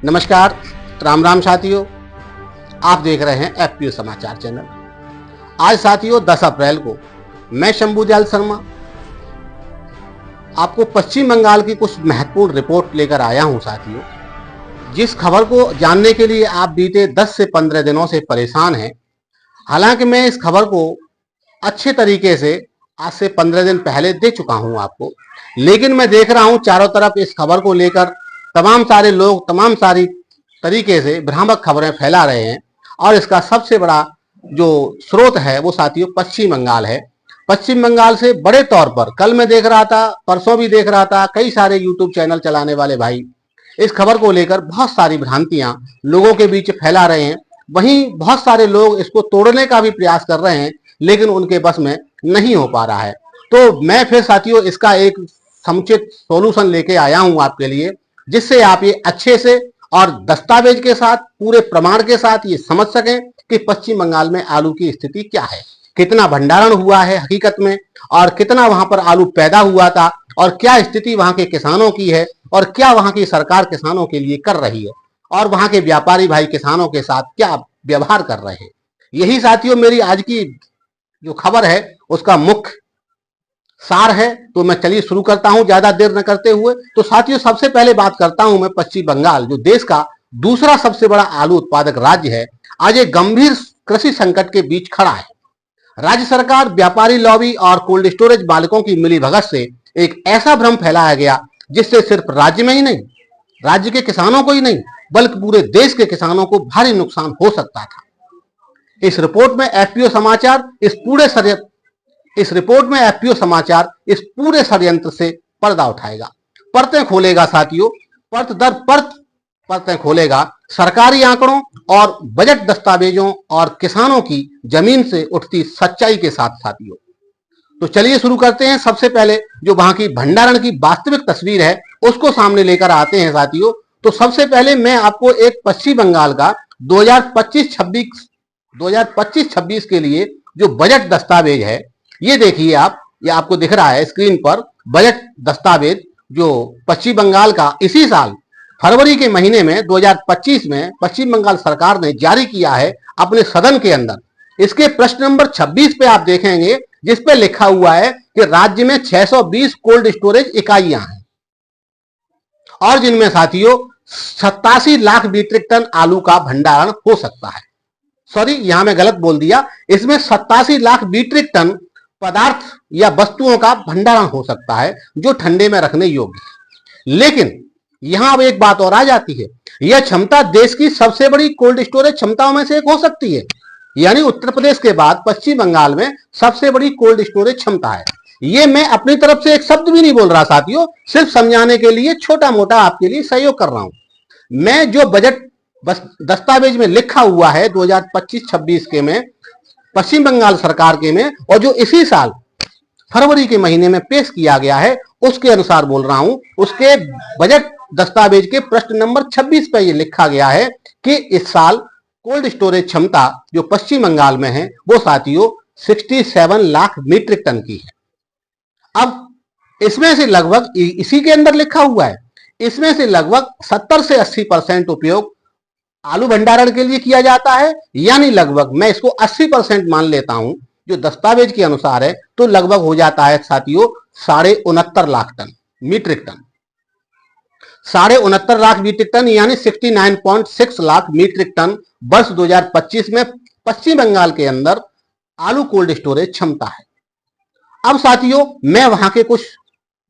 नमस्कार, राम राम साथियों। आप देख रहे हैं एफपीओ समाचार चैनल। आज साथियों 10 अप्रैल को मैं शंभू दयाल शर्मा आपको पश्चिम बंगाल की कुछ महत्वपूर्ण रिपोर्ट लेकर आया हूं साथियों, जिस खबर को जानने के लिए आप बीते 10 से 15 दिनों से परेशान हैं। हालांकि मैं इस खबर को अच्छे तरीके से आज से 15 दिन पहले दे चुका हूं आपको, लेकिन मैं देख रहा हूं चारों तरफ इस खबर को लेकर तमाम सारे लोग तमाम सारी तरीके से भ्रामक खबरें फैला रहे हैं। और इसका सबसे बड़ा जो स्रोत है वो साथियों पश्चिम बंगाल है। पश्चिम बंगाल से बड़े तौर पर कल मैं देख रहा था, परसों भी देख रहा था, कई सारे यूट्यूब चैनल चलाने वाले भाई इस खबर को लेकर बहुत सारी भ्रांतियां लोगों के बीच फैला रहे हैं। वहीं बहुत सारे लोग इसको तोड़ने का भी प्रयास कर रहे हैं, लेकिन उनके बस में नहीं हो पा रहा है। तो मैं फिर साथियों इसका एक समुचित सॉल्यूशन लेके आया हूं आपके लिए, जिससे आप ये अच्छे से और दस्तावेज के साथ, पूरे प्रमाण के साथ ये समझ सकें कि पश्चिम बंगाल में आलू की स्थिति क्या है, कितना भंडारण हुआ है हकीकत में, और कितना वहां पर आलू पैदा हुआ था, और क्या स्थिति वहां के किसानों की है, और क्या वहां की सरकार किसानों के लिए कर रही है, और वहां के व्यापारी भाई किसानों के साथ क्या व्यवहार कर रहे हैं। यही साथियों मेरी आज की जो खबर है उसका मुख्य सार है। तो मैं चलिए शुरू करता हूं ज्यादा देर न करते हुए। तो साथियों सबसे पहले बात करता हूं मैं पश्चिम बंगाल, जो देश का दूसरा सबसे बड़ा आलू उत्पादक राज्य है, आज एक गंभीर कृषि संकट के बीच खड़ा है। राज्य सरकार, व्यापारी लॉबी और कोल्ड स्टोरेज मालिकों की मिलीभगत से एक ऐसा भ्रम फैलाया गया जिससे सिर्फ राज्य में ही नहीं, राज्य के किसानों को ही नहीं, बल्कि पूरे देश के किसानों को भारी नुकसान हो सकता था। इस रिपोर्ट में एफपीओ समाचार इस पूरे षड्यंत्र से पर्दा उठाएगा, परतें खोलेगा साथियों, परत दर परत परतें खोलेगा, सरकारी आंकड़ों और बजट दस्तावेजों और किसानों की जमीन से उठती सच्चाई के साथ साथियों। तो चलिए शुरू करते हैं। सबसे पहले जो वहां की भंडारण की वास्तविक तस्वीर है उसको सामने लेकर आते हैं साथियों। तो सबसे पहले मैं आपको एक पश्चिम बंगाल का 2025-26 के लिए जो बजट दस्तावेज है ये देखिए आप, ये आपको दिख रहा है स्क्रीन पर। बजट दस्तावेज जो पश्चिम बंगाल का इसी साल फरवरी के महीने में 2025 में पश्चिम बंगाल सरकार ने जारी किया है अपने सदन के अंदर। इसके प्रश्न नंबर 26 पे आप देखेंगे, जिस पे लिखा हुआ है कि राज्य में 620 कोल्ड स्टोरेज इकाइयां हैं और जिनमें साथियों 87 लाख मीट्रिक टन आलू का भंडारण हो सकता है। सॉरी, यहां मैं गलत बोल दिया, इसमें 87 लाख मीट्रिक टन पदार्थ या वस्तुओं का भंडारण हो सकता है जो ठंडे में रखने योग्य है। लेकिन यहां अब एक बात और आ जाती है, यह क्षमता देश की सबसे बड़ी कोल्ड स्टोरेज क्षमताओं में से एक हो सकती है। यानी उत्तर प्रदेश के बाद पश्चिम बंगाल में सबसे बड़ी कोल्ड स्टोरेज क्षमता है। ये मैं अपनी तरफ से एक शब्द भी नहीं बोल रहा साथियों, सिर्फ समझाने के लिए छोटा मोटा आपके लिए सहयोग कर रहा हूं। मैं जो बजट दस्तावेज में लिखा हुआ है 2025-26 के में पश्चिम बंगाल सरकार के में, और जो इसी साल फरवरी के महीने में पेश किया गया है उसके अनुसार बोल रहा हूं। उसके बजट दस्तावेज के प्रश्न नंबर 26 पर यह लिखा गया है कि इस साल कोल्ड स्टोरेज क्षमता जो पश्चिम बंगाल में है वो साथियों 67 लाख मीट्रिक टन की है। अब इसमें से लगभग, इसी के अंदर लिखा हुआ है, इसमें से लगभग 70 से 80% उपयोग आलू भंडारण के लिए किया जाता है। यानी लगभग मैं इसको 80% मान लेता हूं जो दस्तावेज के अनुसार है, तो लगभग हो जाता है साथियों 69.5 lakh ton metric ton. 69.5 lakh metric ton यानी 69.6 लाख मीट्रिक टन वर्ष 2025 में पश्चिम बंगाल के अंदर आलू कोल्ड स्टोरेज क्षमता है। अब साथियों मैं वहां के कुछ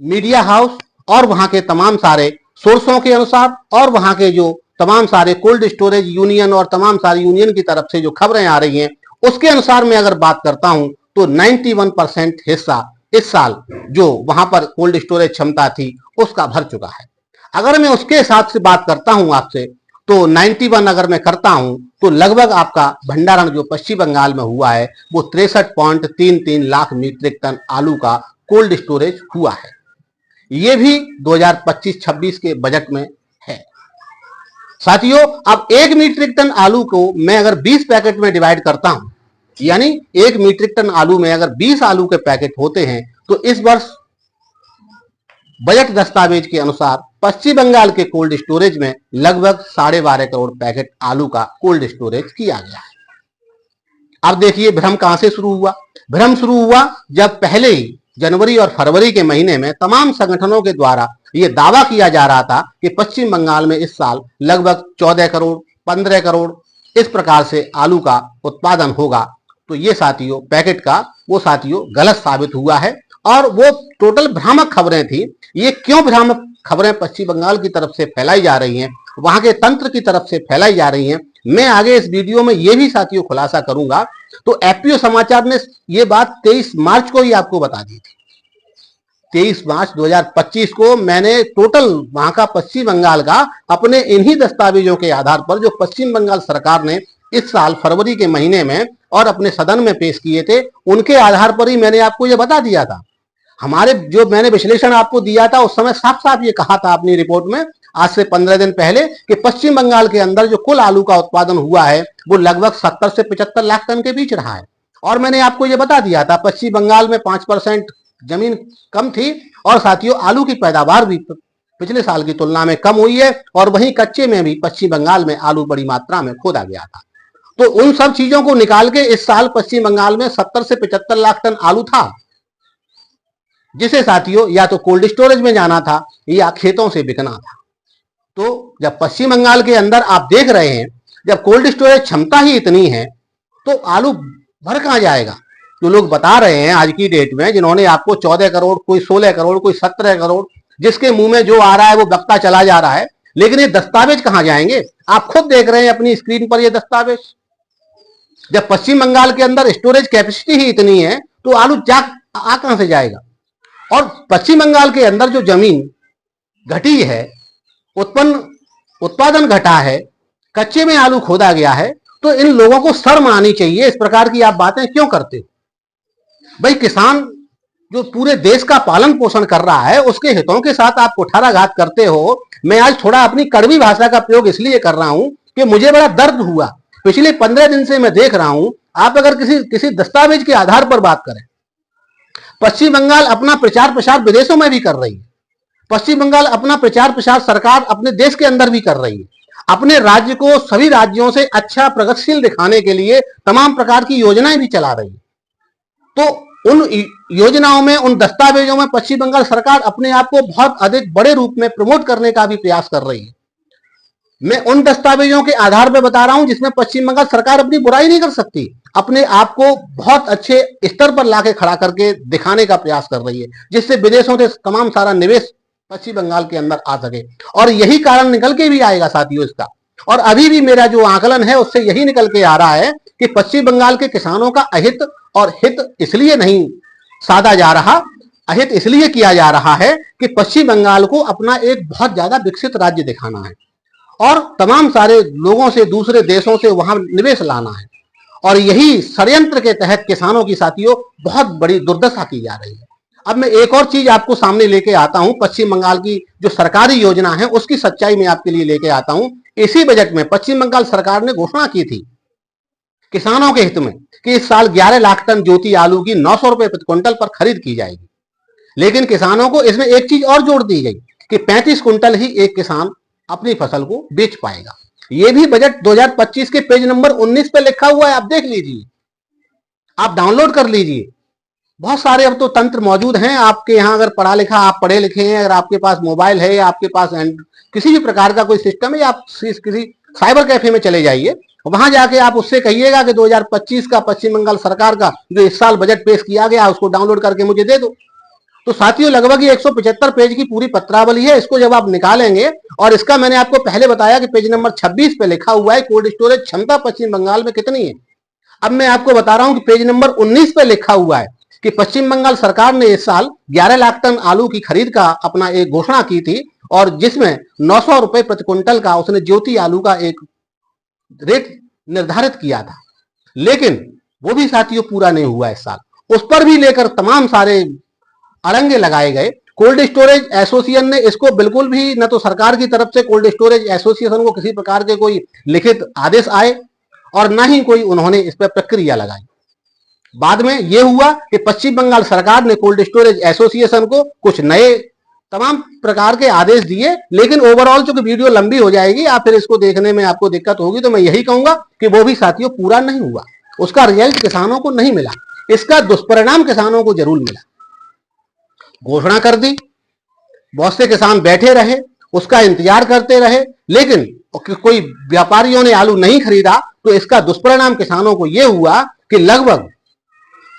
मीडिया हाउस और वहां के तमाम सारे सोर्सों के अनुसार और वहां के जो तमाम सारे कोल्ड स्टोरेज यूनियन और तमाम सारी यूनियन की तरफ से जो खबरें आ रही हैं उसके अनुसार मैं अगर बात करता हूं तो 91% हिस्सा इस साल जो वहां पर कोल्ड स्टोरेज क्षमता थी उसका भर चुका है। अगर मैं उसके हिसाब से बात करता हूं आपसे, तो 91 अगर मैं करता हूं तो लगभग आपका भंडारण जो पश्चिम बंगाल में हुआ है वो 63.33 लाख मीट्रिक टन आलू का कोल्ड स्टोरेज हुआ है। ये भी 2025-26 के बजट में है साथियों। अब 1 मीट्रिक टन आलू को मैं अगर 20 पैकेट में डिवाइड करता हूं, यानी 1 मीट्रिक टन आलू में अगर 20 आलू के पैकेट होते हैं, तो इस वर्ष बजट दस्तावेज के अनुसार पश्चिम बंगाल के कोल्ड स्टोरेज में लगभग 12.5 करोड़ पैकेट आलू का कोल्ड स्टोरेज किया गया है। अब देखिए भ्रम कहां से शुरू हुआ। भ्रम शुरू हुआ जब पहले ही जनवरी और फरवरी के महीने में तमाम संगठनों के द्वारा यह दावा किया जा रहा था कि पश्चिम बंगाल में इस साल लगभग 14 करोड़ 15 करोड़ इस प्रकार से आलू का उत्पादन होगा। तो ये साथियों पैकेट का वो साथियों गलत साबित हुआ है और वो टोटल भ्रामक खबरें थी। ये क्यों भ्रामक खबरें पश्चिम बंगाल की तरफ से फैलाई जा रही हैं, वहां के तंत्र की तरफ से फैलाई जा रही हैं, मैं आगे इस वीडियो में ये भी साथियों खुलासा करूंगा। तो एफपीओ समाचार ने ये बात 23 मार्च को ही आपको बता दी थी। 23 मार्च 2025 को मैंने टोटल वहां का पश्चिम बंगाल का अपने इन्हीं दस्तावेजों के आधार पर जो पश्चिम बंगाल सरकार ने इस साल फरवरी के महीने में और अपने सदन में पेश किए थे, उनके आधार पर ही मैंने आपको ये बता दिया था। हमारे जो मैंने विश्लेषण आपको दिया था उस समय साफ साफ ये कहा था अपनी रिपोर्ट में आज से 15 दिन पहले कि पश्चिम बंगाल के अंदर जो कुल आलू का उत्पादन हुआ है वो लगभग 70 से 75 लाख टन के बीच रहा है। और मैंने आपको ये बता दिया था पश्चिम बंगाल में 5% जमीन कम थी और साथियों आलू की पैदावार भी पिछले साल की तुलना में कम हुई है और वहीं कच्चे में भी पश्चिम बंगाल में आलू बड़ी मात्रा में खोदा गया था। तो उन सब चीजों को निकाल के इस साल पश्चिम बंगाल में 70 से 75 लाख टन आलू था, जिसे साथियों या तो कोल्ड स्टोरेज में जाना था या खेतों से बिकना था। तो जब पश्चिम बंगाल के अंदर आप देख रहे हैं जब कोल्ड स्टोरेज क्षमता ही इतनी है तो आलू भर कहां जाएगा। जो लोग बता रहे हैं आज की डेट में, जिन्होंने आपको 14 करोड़ कोई 16 करोड़ कोई 17 करोड़ जिसके मुंह में जो आ रहा है वो बकता चला जा रहा है, लेकिन ये दस्तावेज कहां जाएंगे। आप खुद देख रहे हैं अपनी स्क्रीन पर ये दस्तावेज। जब पश्चिम बंगाल के अंदर स्टोरेज कैपेसिटी ही इतनी है तो आलू आ कहां से जाएगा। और पश्चिम बंगाल के अंदर जो जमीन घटी है, उत्पादन घटा है, कच्चे में आलू खोदा गया है, तो इन लोगों को शर्म आनी चाहिए। इस प्रकार की आप बातें क्यों करते हो भाई। किसान जो पूरे देश का पालन पोषण कर रहा है उसके हितों के साथ आप कुठाराघात करते हो। मैं आज थोड़ा अपनी कड़वी भाषा का प्रयोग इसलिए कर रहा हूं कि मुझे बड़ा दर्द हुआ। पिछले 15 दिन से मैं देख रहा हूं, आप अगर किसी दस्तावेज के आधार पर बात करें, पश्चिम बंगाल अपना प्रचार प्रसार विदेशों में भी कर रही है। पश्चिम बंगाल अपना प्रचार प्रसार सरकार अपने देश के अंदर भी कर रही है। अपने राज्य को सभी राज्यों से अच्छा प्रगतिशील दिखाने के लिए तमाम प्रकार की योजनाएं भी चला रही है। तो उन योजनाओं में, उन दस्तावेजों में पश्चिम बंगाल सरकार अपने आप को बहुत अधिक बड़े रूप में प्रमोट करने का भी प्रयास कर रही है। मैं उन दस्तावेजों के आधार पर बता रहा हूं जिसमें पश्चिम बंगाल सरकार अपनी बुराई नहीं कर सकती, अपने आप को बहुत अच्छे स्तर पर लाके खड़ा करके दिखाने का प्रयास कर रही है, जिससे विदेशों से तमाम सारा निवेश पश्चिम बंगाल के अंदर आ सके। और यही कारण निकल के भी आएगा साथियों इसका। और अभी भी मेरा जो आकलन है उससे यही निकल के आ रहा है कि पश्चिम बंगाल के किसानों का अहित और हित इसलिए नहीं साधा जा रहा, अहित इसलिए किया जा रहा है कि पश्चिम बंगाल को अपना एक बहुत ज्यादा विकसित राज्य दिखाना है और तमाम सारे लोगों से, दूसरे देशों से वहां निवेश लाना है। और यही षड्यंत्र के तहत किसानों की साथियों बहुत बड़ी दुर्दशा की जा रही है। अब मैं एक और चीज आपको सामने लेके आता हूं, पश्चिम बंगाल की जो सरकारी योजना है उसकी सच्चाई में आपके लिए लेके आता हूं। इसी बजट में पश्चिम बंगाल सरकार ने घोषणा की थी किसानों के हित में कि इस साल 11 लाख टन ज्योति आलू की 900 रुपए प्रति क्विंटल पर खरीद की जाएगी। लेकिन किसानों को इसमें एक चीज और जोड़ दी गई कि 35 क्विंटल ही एक किसान अपनी फसल को बेच पाएगा। यह भी बजट 2025 के पेज नंबर 19 पे लिखा हुआ है, आप देख लीजिए, आप डाउनलोड कर लीजिए। बहुत सारे अब तो तंत्र मौजूद हैं आपके यहाँ, अगर पढ़ा लिखा आप पढ़े लिखे हैं, अगर आपके पास मोबाइल है या आपके पास किसी भी प्रकार का कोई सिस्टम है, आप किसी साइबर कैफे में चले जाइए, वहां जाके आप उससे कहिएगा कि 2025 का पश्चिम बंगाल सरकार का जो इस साल बजट पेश किया गया उसको डाउनलोड करके मुझे दे दो। तो साथियों लगभग 175 पेज की पूरी पत्रावली है। इसको जब आप निकालेंगे, और इसका मैंने आपको पहले बताया कि पेज नंबर 26 पे लिखा हुआ है कोल्ड स्टोरेज क्षमता पश्चिम बंगाल में कितनी है। अब मैं आपको बता रहा हूं कि पेज नंबर 19 पे लिखा हुआ है कि पश्चिम बंगाल सरकार ने इस साल 11 लाख टन आलू की खरीद का अपना एक घोषणा की थी और जिसमें 900 रुपए प्रति क्विंटल का उसने ज्योति आलू का एक रेट निर्धारित किया था। लेकिन वो भी साथियों पूरा नहीं हुआ इस साल। उस पर भी लेकर तमाम सारे अड़ंगे लगाए गए। कोल्ड स्टोरेज एसोसिएशन ने इसको बिल्कुल भी, न तो सरकार की तरफ से कोल्ड स्टोरेज एसोसिएशन को किसी प्रकार के कोई लिखित आदेश आए और न ही कोई उन्होंने इस पर प्रक्रिया लगाई। बाद में यह हुआ कि पश्चिम बंगाल सरकार ने कोल्ड स्टोरेज एसोसिएशन को कुछ नए तमाम प्रकार के आदेश दिए, लेकिन ओवरऑल चूंकि वीडियो लंबी हो जाएगी, आप फिर इसको देखने में आपको दिक्कत होगी, तो मैं यही कहूंगा कि वो भी साथियों पूरा नहीं हुआ, उसका रिजल्ट किसानों को नहीं मिला, इसका दुष्परिणाम किसानों को जरूर मिला। घोषणा कर दी, बहुत से किसान बैठे रहे, उसका इंतजार करते रहे, लेकिन कोई व्यापारियों ने आलू नहीं खरीदा, तो इसका दुष्परिणाम किसानों को यह हुआ कि लगभग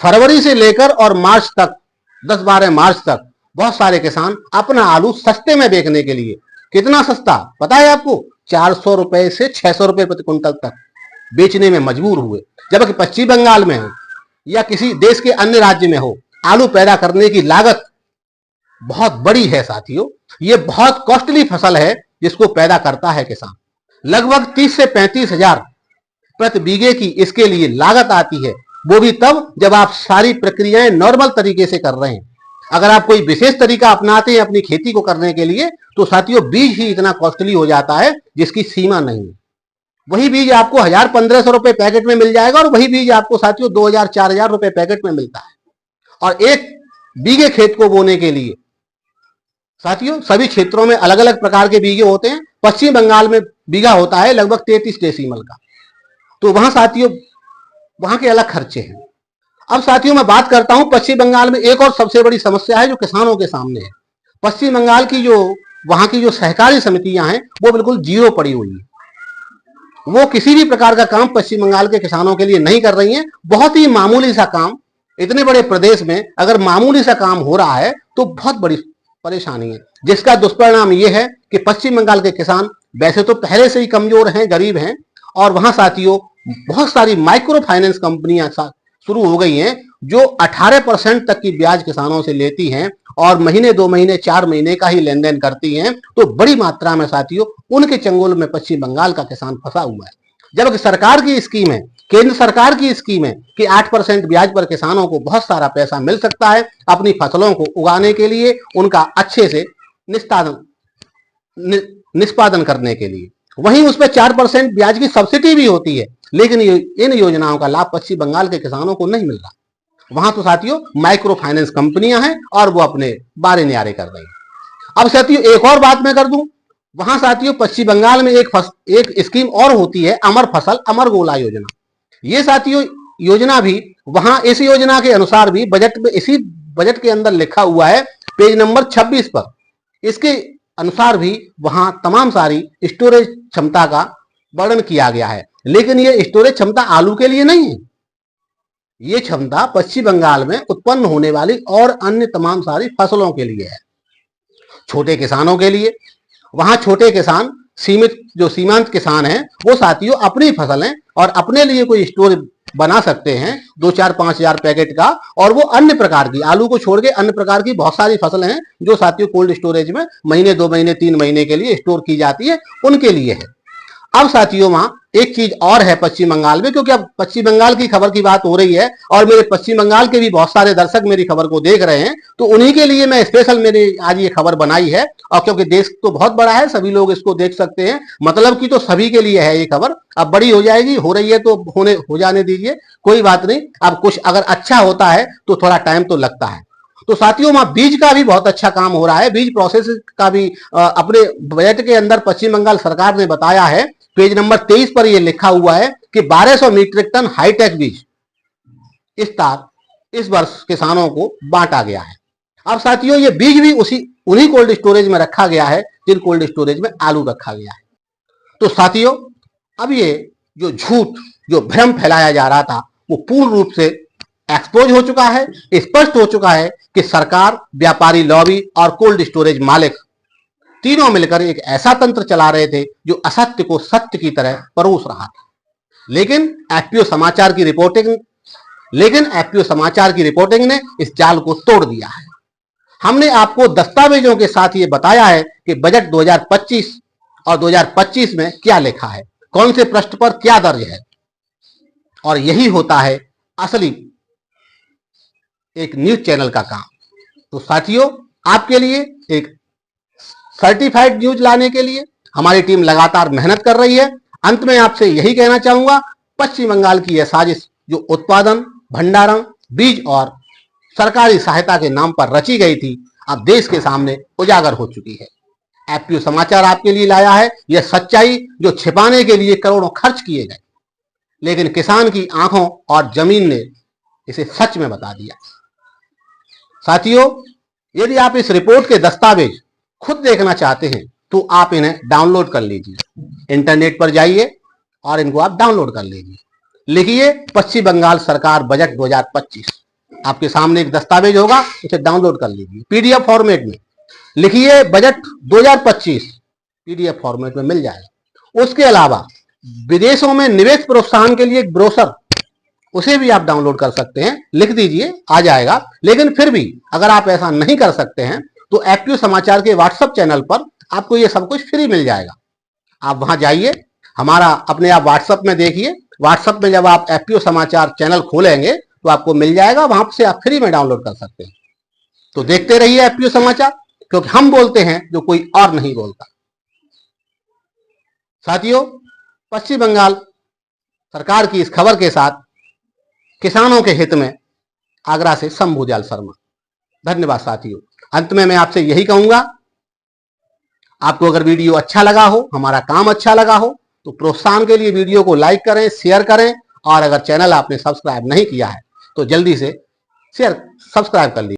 फरवरी से लेकर और मार्च तक, 10-12 मार्च तक बहुत सारे किसान अपना आलू सस्ते में बेचने के लिए, कितना सस्ता पता है आपको, 400 रुपए से 600 रुपए प्रति क्विंटल तक बेचने में मजबूर हुए। जबकि पश्चिम बंगाल में हो या किसी देश के अन्य राज्य में हो, आलू पैदा करने की लागत बहुत बड़ी है साथियों, ये बहुत कॉस्टली फसल है जिसको पैदा करता है किसान। लगभग 30 से 35 हजार प्रति बीघे की इसके लिए लागत आती है, वो भी तब जब आप सारी प्रक्रियाएं नॉर्मल तरीके से कर रहे हैं। अगर आप कोई विशेष तरीका अपनाते हैं अपनी खेती को करने के लिए, तो साथियों बीज ही इतना कॉस्टली हो जाता है जिसकी सीमा नहीं है। वही बीज आपको 1000-1500 रुपए पैकेट में मिल जाएगा, और वही बीज आपको साथियों 2000-4000 रुपए पैकेट में मिलता है। और एक बीघे खेत को बोने के लिए साथियों सभी क्षेत्रों में अलग अलग प्रकार के बीघे होते हैं। पश्चिम बंगाल में बीघा होता है लगभग 33 डेसीमल का, तो वहां साथियों वहां के अलग खर्चे हैं। अब साथियों मैं बात करता हूं पश्चिम बंगाल में एक और सबसे बड़ी समस्या है जो किसानों के सामने है। पश्चिम बंगाल की वहां की जो सहकारी समितियां हैं वो बिल्कुल जीरो पड़ी हुई है। वो किसी भी प्रकार का काम पश्चिम बंगाल के किसानों के लिए नहीं कर रही हैं। बहुत ही मामूली सा काम, इतने बड़े प्रदेश में अगर मामूली सा काम हो रहा है तो बहुत बड़ी परेशानी है, जिसका दुष्परिणाम यह है कि पश्चिम बंगाल के किसान वैसे तो पहले से ही कमजोर हैं, गरीब हैं, और वहां साथियों बहुत सारी माइक्रो फाइनेंस कंपनियां शुरू हो गई हैं जो 18% तक की ब्याज किसानों से लेती हैं और महीने 2 महीने 4 महीने का ही लेन देन करती हैं। तो बड़ी मात्रा में साथियों उनके चंगुल में पश्चिम बंगाल का किसान फंसा हुआ है। जबकि सरकार की स्कीम है, केंद्र सरकार की स्कीम है कि 8% ब्याज पर किसानों को बहुत सारा पैसा मिल सकता है अपनी फसलों को उगाने के लिए, उनका अच्छे से निष्पादन करने के लिए। वहीं उस पर 4% ब्याज की सब्सिडी भी होती है, लेकिन इन योजनाओं का लाभ पश्चिम बंगाल के किसानों को नहीं मिल रहा। वहां तो साथियों माइक्रो फाइनेंस कंपनियां हैं और वो अपने बारे न्यारे कर रही हैं। अब साथियों एक और बात मैं कर दूं, वहां साथियों पश्चिम बंगाल में एक स्कीम और होती है, अमर फसल अमर गोला योजना। ये साथियों योजना भी वहां इस योजना के अनुसार भी बजट में, इसी बजट के अंदर लिखा हुआ है पेज नंबर 26 पर, इसके अनुसार भी वहां तमाम सारी स्टोरेज क्षमता का वर्णन किया गया है। लेकिन ये स्टोरेज क्षमता आलू के लिए नहीं है, ये क्षमता पश्चिम बंगाल में उत्पन्न होने वाली और अन्य तमाम सारी फसलों के लिए है, छोटे किसानों के लिए। वहां छोटे किसान सीमांत किसान हैं, वो साथियों अपनी फसलें और अपने लिए कोई स्टोर बना सकते हैं 2-4-5 हजार पैकेट का, और वो अन्य प्रकार की, आलू को छोड़ के अन्य प्रकार की बहुत सारी फसलें हैं जो साथियों कोल्ड स्टोरेज में महीने 2 महीने 3 महीने के लिए स्टोर की जाती है, उनके लिए है। अब साथियों वहां एक चीज और है पश्चिम बंगाल में, क्योंकि अब पश्चिम बंगाल की खबर की बात हो रही है और मेरे पश्चिम बंगाल के भी बहुत सारे दर्शक मेरी खबर को देख रहे हैं, तो उन्हीं के लिए मैं स्पेशल मेरी आज ये खबर बनाई है। और क्योंकि देश तो बहुत बड़ा है, सभी लोग इसको देख सकते हैं, मतलब कि तो सभी के लिए है ये खबर। अब बड़ी हो जाएगी, हो रही है तो हो जाने दीजिए, कोई बात नहीं। अब कुछ अगर अच्छा होता है तो थोड़ा टाइम तो लगता है। तो साथियों वहां बीज का भी बहुत अच्छा काम हो रहा है, बीज प्रोसेस का भी अपने बजट के अंदर पश्चिम बंगाल सरकार ने बताया है। पेज नंबर 23 पर यह लिखा हुआ है कि 1200 मीट्रिक टन हाईटेक बीज इस वर्ष किसानों को बांटा गया है। अब साथियों ये बीज भी उन्हीं कोल्ड स्टोरेज में रखा गया है जिन कोल्ड स्टोरेज में आलू रखा गया है। तो साथियों अब ये जो झूठ, जो भ्रम फैलाया जा रहा था, वो पूर्ण रूप से एक्सपोज हो चुका है, स्पष्ट हो चुका है कि सरकार, व्यापारी लॉबी और कोल्ड स्टोरेज मालिक तीनों मिलकर एक ऐसा तंत्र चला रहे थे जो असत्य को सत्य की तरह परोस रहा था। लेकिन एफपीओ समाचार की रिपोर्टिंग ने इस जाल को तोड़ दिया है। हमने आपको दस्तावेजों के साथ ये बताया है कि बजट 2025 और 2025 में क्या लिखा है, कौन से पृष्ठ पर क्या दर्ज है, और यही होता है असली एक न्यूज चैनल का काम। तो साथियों आपके लिए एक सर्टिफाइड न्यूज लाने के लिए हमारी टीम लगातार मेहनत कर रही है। अंत में आपसे यही कहना चाहूंगा, पश्चिम बंगाल की यह साजिश जो उत्पादन, भंडारण, बीज और सरकारी सहायता के नाम पर रची गई थी, अब देश के सामने उजागर हो चुकी है। एफपीओ समाचार आपके लिए लाया है यह सच्चाई जो छिपाने के लिए करोड़ों खर्च किए गए, लेकिन किसान की आंखों और जमीन ने इसे सच में बता दिया। साथियों, यदि आप इस रिपोर्ट के दस्तावेज खुद देखना चाहते हैं तो आप इन्हें डाउनलोड कर लीजिए। इंटरनेट पर जाइए और इनको आप डाउनलोड कर लीजिए। लिखिए पश्चिम बंगाल सरकार बजट 2025, आपके सामने एक दस्तावेज होगा, उसे डाउनलोड कर लीजिए पीडीएफ फॉर्मेट में। लिखिए बजट 2025, पीडीएफ फॉर्मेट में मिल जाएगा। उसके अलावा विदेशों में निवेश प्रोत्साहन के लिए एक ब्रोशर, उसे भी आप डाउनलोड कर सकते हैं। लिख दीजिए, आ जाएगा। लेकिन फिर भी अगर आप ऐसा नहीं कर सकते हैं तो एफपीओ समाचार के व्हाट्सएप चैनल पर आपको ये सब कुछ फ्री मिल जाएगा। आप वहां जाइए, हमारा अपने आप व्हाट्सएप में देखिए। व्हाट्सएप में जब आप एफपीओ समाचार चैनल खोलेंगे तो आपको मिल जाएगा, वहां से आप फ्री में डाउनलोड कर सकते हैं। तो देखते रहिए एफपीओ समाचार, क्योंकि हम बोलते हैं जो कोई और नहीं बोलता। साथियों, पश्चिम बंगाल सरकार की इस खबर के साथ किसानों के हित में आगरा से शंभुजाल शर्मा। धन्यवाद साथियों। अंत में मैं आपसे यही कहूंगा, आपको अगर वीडियो अच्छा लगा हो, हमारा काम अच्छा लगा हो, तो प्रोत्साहन के लिए वीडियो को लाइक करें, शेयर करें, और अगर चैनल आपने सब्सक्राइब नहीं किया है तो जल्दी से सब्सक्राइब कर लीजिए।